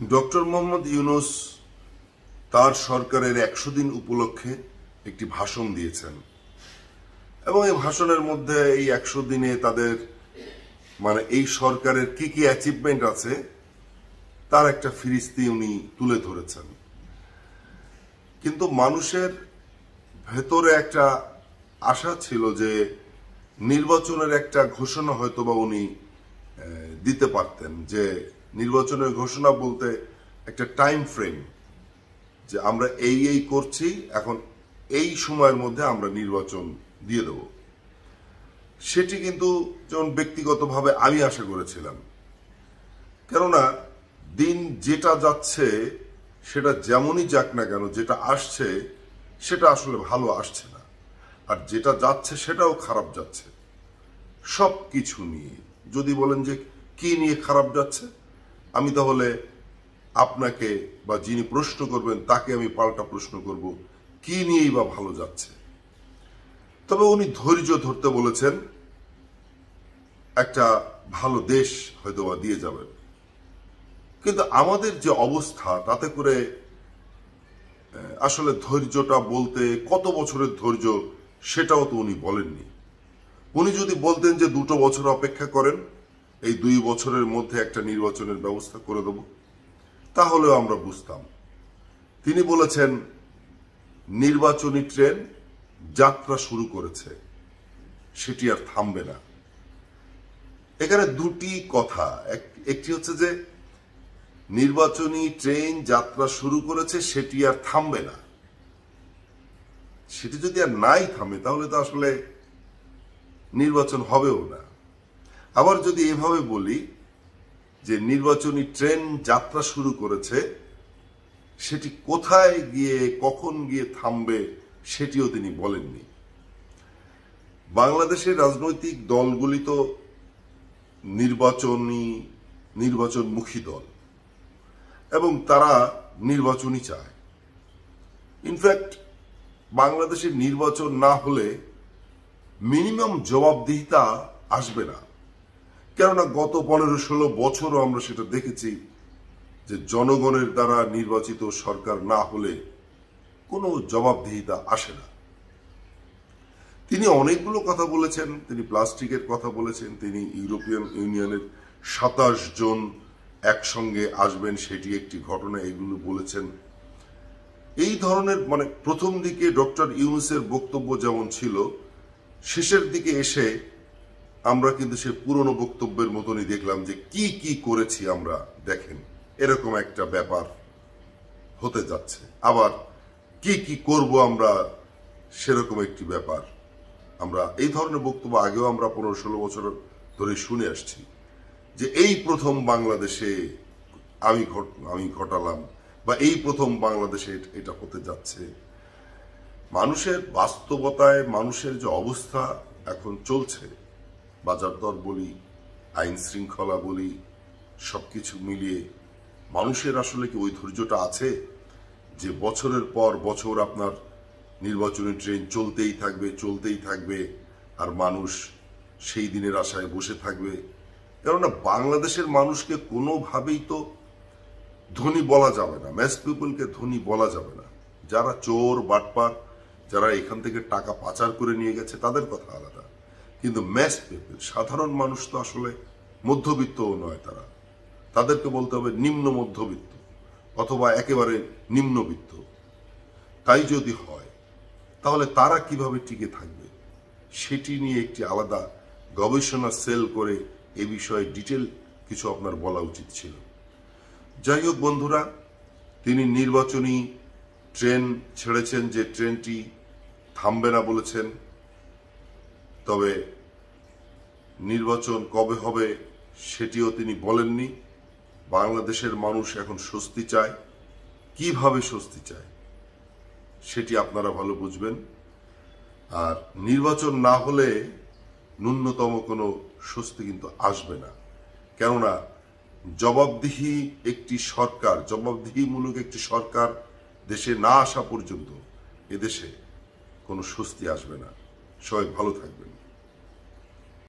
Doctor Mohammad Yunus তার সরকারের ১০০ দিন উপলক্ষে একটি ভাষণ দিয়েছেন এবং এই ভাষণের মধ্যে এই ১০০ দিনে তাদের এই সরকারের কি কি অ্যাচিভমেন্ট আছে তার একটা ফিরিস্তি উনি তুলে ধরেছেন। কিন্তু মানুষের ভেতরে একটা আশা ছিল যে নির্বাচনের একটা ঘোষণা হয়তোবা উনি দিতে পারতেন, যে নির্বাচনের ঘোষণা বলতে একটা টাইম ফ্রেম, যে আমরা এই করছি, এখন এই সময়ের মধ্যে আমরা নির্বাচন দিয়ে দেব। সেটি কিন্তু যেমন ব্যক্তিগতভাবে আমি আশা করেছিলাম, কেননা দিন যেটা যাচ্ছে সেটা যেমনই যাক না কেন, যেটা আসছে সেটা আসলে ভালো আসছে না, আর যেটা যাচ্ছে সেটাও খারাপ যাচ্ছে। সব কিছু নিয়ে যদি বলেন যে কি নিয়ে খারাপ যাচ্ছে, আমি তাহলে আপনাকে বা যিনি প্রশ্ন করবেন তাকে আমি পাল্টা প্রশ্ন করব, কি নিয়েই বা ভালো যাচ্ছে। তবে উনি ধৈর্য ধরতে বলেছেন, একটা ভালো দেশ হয়তোবা দিয়ে যাবেন। কিন্তু আমাদের যে অবস্থা, তাতে করে আসলে ধৈর্যটা বলতে কত বছরের ধৈর্য সেটাও তো উনি বলেননি। উনি যদি বলতেন যে 2 বছর অপেক্ষা করেন, এই 2 বছরের মধ্যে একটা নির্বাচনের ব্যবস্থা করে দেব, তাহলেও আমরা বুঝতাম। তিনি বলেছেন নির্বাচনী ট্রেন যাত্রা শুরু করেছে, সেটি আর থামবে না। এখানে দুটি কথা, একটি হচ্ছে যে নির্বাচনী ট্রেন যাত্রা শুরু করেছে, সেটি আর থামবে না। সেটি যদি আর নাই থামে তাহলে তো আসলে নির্বাচন হবেও না। আবার যদি এভাবে বলি যে নির্বাচনী ট্রেন যাত্রা শুরু করেছে, সেটি কোথায় গিয়ে কখন গিয়ে থামবে সেটিও তিনি বলেননি। বাংলাদেশের রাজনৈতিক দলগুলি তো নির্বাচনমুখী দল এবং তারা নির্বাচনই চায়। ইনফ্যাক্ট বাংলাদেশের নির্বাচন না হলে মিনিমাম জবাবদিহিতা আসবে না, কেননা গত 15-16 বছরও আমরা সেটা দেখেছি যে জনগণের দ্বারা নির্বাচিত সরকার না হলে কোনো জবাবদিহিতা আসে না। তিনি অনেকগুলো কথা বলেছেন, তিনি প্লাস্টিকের কথা বলেছেন, তিনি ইউরোপিয়ান ইউনিয়নের 27 জন একসঙ্গে আসবেন সেটি একটি ঘটনা, এগুলো বলেছেন। এই ধরনের প্রথম দিকে ডক্টর ইউনূসের বক্তব্য যেমন ছিল, শেষের দিকে এসে আমরা কিন্তু সে পুরনো বক্তব্যের মতনই দেখলাম যে কি কি করেছি আমরা, দেখেন এরকম একটা ব্যাপার হতে যাচ্ছে। আবার কি কি করব আমরা, সেরকম একটি ব্যাপার। আমরা এই ধরনের বক্তব্য আগেও আমরা 15-16 বছর ধরে শুনে আসছি, যে এই প্রথম বাংলাদেশে আমি ঘটালাম, বা এই প্রথম বাংলাদেশে এটা হতে যাচ্ছে। মানুষের বাস্তবতায় মানুষের যে অবস্থা এখন চলছে, বাজার দর বলি, আইন শৃঙ্খলা বলি, সবকিছু মিলিয়ে মানুষের আসলে কি ওই ধৈর্যটা আছে যে বছরের পর বছর আপনার নির্বাচনী ট্রেন চলতেই থাকবে আর মানুষ সেই দিনের আশায় বসে থাকবে? কেননা বাংলাদেশের মানুষকে কোনোভাবেই তো ধনী বলা যাবে না, ম্যাস পিপলকে ধনী বলা যাবে না। যারা চোর বাটপার, যারা এখান থেকে টাকা পাচার করে নিয়ে গেছে তাদের কথা আলাদা, কিন্তু ম্যাস পিপল, সাধারণ মানুষ তো আসলে মধ্যবিত্তও নয়। তাদেরকে বলতে হবে নিম্ন মধ্যবিত্ত অথবা একেবারে নিম্নবিত্ত। তাই যদি হয় তাহলে তারা কিভাবে টিকে থাকবে, সেটি নিয়ে একটি আলাদা গবেষণা সেল করে এ বিষয়ে ডিটেল কিছু আপনার বলা উচিত ছিল। যাই হোক বন্ধুরা, তিনি নির্বাচনী ট্রেন ছেড়েছেন, যে ট্রেনটি থামবে না বলেছেন। তবে নির্বাচন কবে হবে সেটিও তিনি বলেননি। বাংলাদেশের মানুষ এখন স্বস্তি চায়, কিভাবে স্বস্তি চায় সেটি আপনারা ভালো বুঝবেন। আর নির্বাচন না হলে ন্যূনতম কোনো স্বস্তি কিন্তু আসবে না, কেননা জবাবদিহিমূলক একটি সরকার দেশে না আসা পর্যন্ত এদেশে কোনো স্বস্তি আসবে না। সবাই ভালো থাকবেন।